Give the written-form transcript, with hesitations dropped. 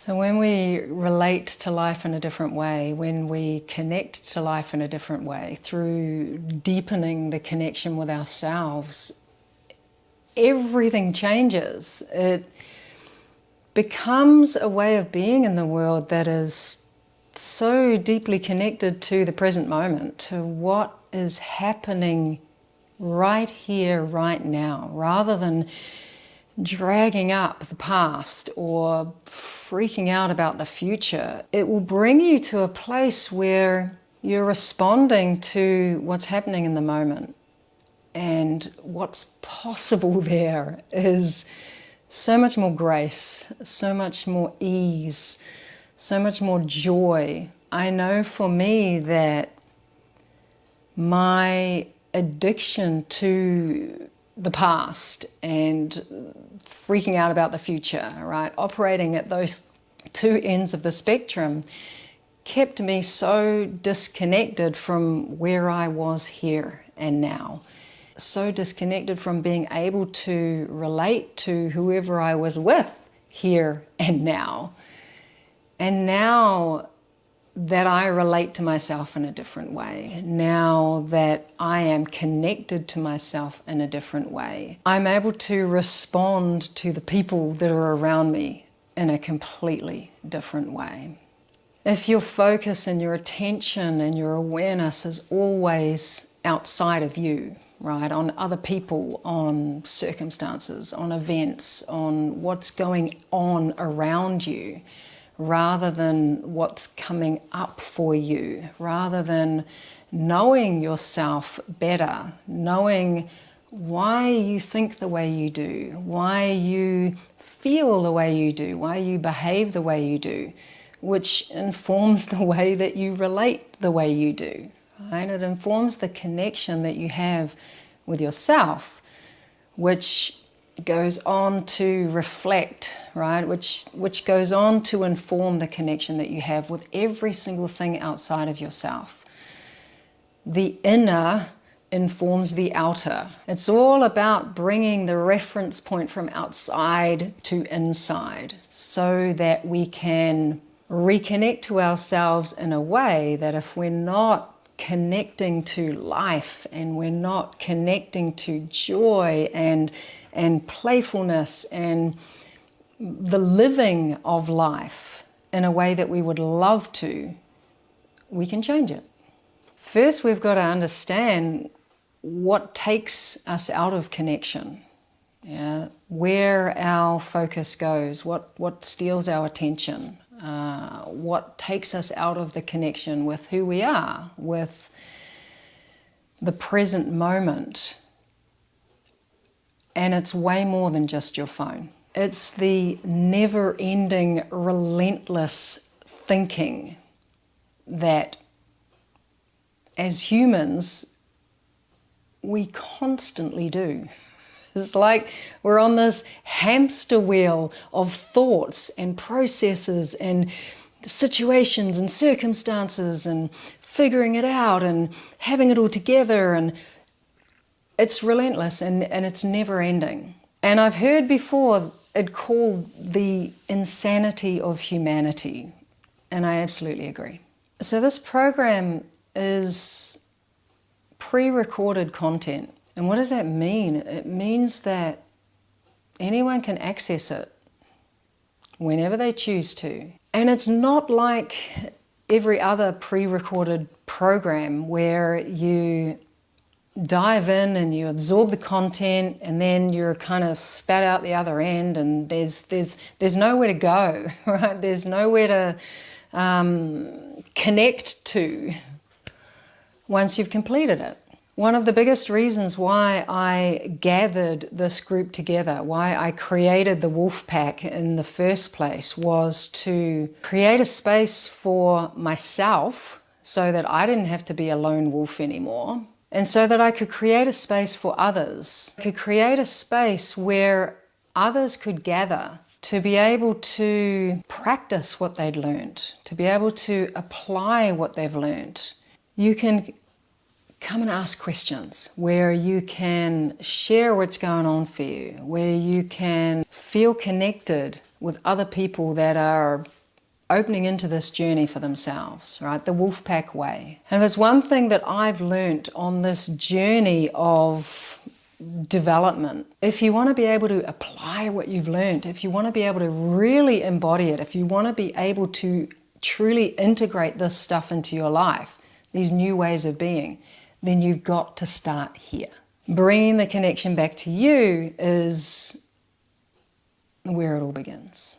So when we relate to life in a different way, when we connect to life in a different way, through deepening the connection with ourselves, everything changes. It becomes a way of being in the world that is so deeply connected to the present moment, to what is happening right here, right now, rather than dragging up the past or freaking out about the future. It will bring you to a place where you're responding to what's happening in the moment. And what's possible there is so much more grace, so much more ease, so much more joy. I know for me that my addiction to the past and freaking out about the future, right, operating at those two ends of the spectrum, kept me so disconnected from where I was here and now. So disconnected from being able to relate to whoever I was with here and now. And now that I relate to myself in a different way, now that I am connected to myself in a different way, I'm able to respond to the people that are around me in a completely different way. If your focus and your attention and your awareness is always outside of you, right, on other people, on circumstances, on events, on what's going on around you, rather than what's coming up for you, rather than knowing yourself better, knowing why you think the way you do, why you feel the way you do, why you behave the way you do, which informs the way that you relate the way you do, right? It informs the connection that you have with yourself, which goes on to reflect, right? Which goes on to inform the connection that you have with every single thing outside of yourself. The inner informs the outer. It's all about bringing the reference point from outside to inside so that we can reconnect to ourselves in a way that if we're not connecting to life and we're not connecting to joy and playfulness and the living of life in a way that we would love to, we can change it. First, we've got to understand what takes us out of connection, where our focus goes, what steals our attention, what takes us out of the connection with who we are, with the present moment. And it's way more than just your phone. It's the never-ending, relentless thinking that as humans, we constantly do. It's like we're on this hamster wheel of thoughts and processes and situations and circumstances and figuring it out and having it all together, and it's relentless and it's never ending. And I've heard before it called the insanity of humanity, and I absolutely agree. So this program is pre-recorded content. And what does that mean? It means that anyone can access it whenever they choose to. And it's not like every other pre-recorded program where you dive in and you absorb the content and then you're kind of spat out the other end, and there's nowhere to go, right? There's nowhere to connect to once you've completed it. One of the biggest reasons why I gathered this group together, why I created the Wolfpack in the first place, was to create a space for myself so that I didn't have to be a lone wolf anymore, and so that I could create a space for others. I could create a space where others could gather to be able to practice what they'd learned, to be able to apply what they've learned. You can come and ask questions, where you can share what's going on for you, where you can feel connected with other people that are opening into this journey for themselves, right? The Wolfpack way. And there's one thing that I've learnt on this journey of development. If you want to be able to apply what you've learned, if you want to be able to really embody it, if you want to be able to truly integrate this stuff into your life, these new ways of being, then you've got to start here. Bringing the connection back to you is where it all begins.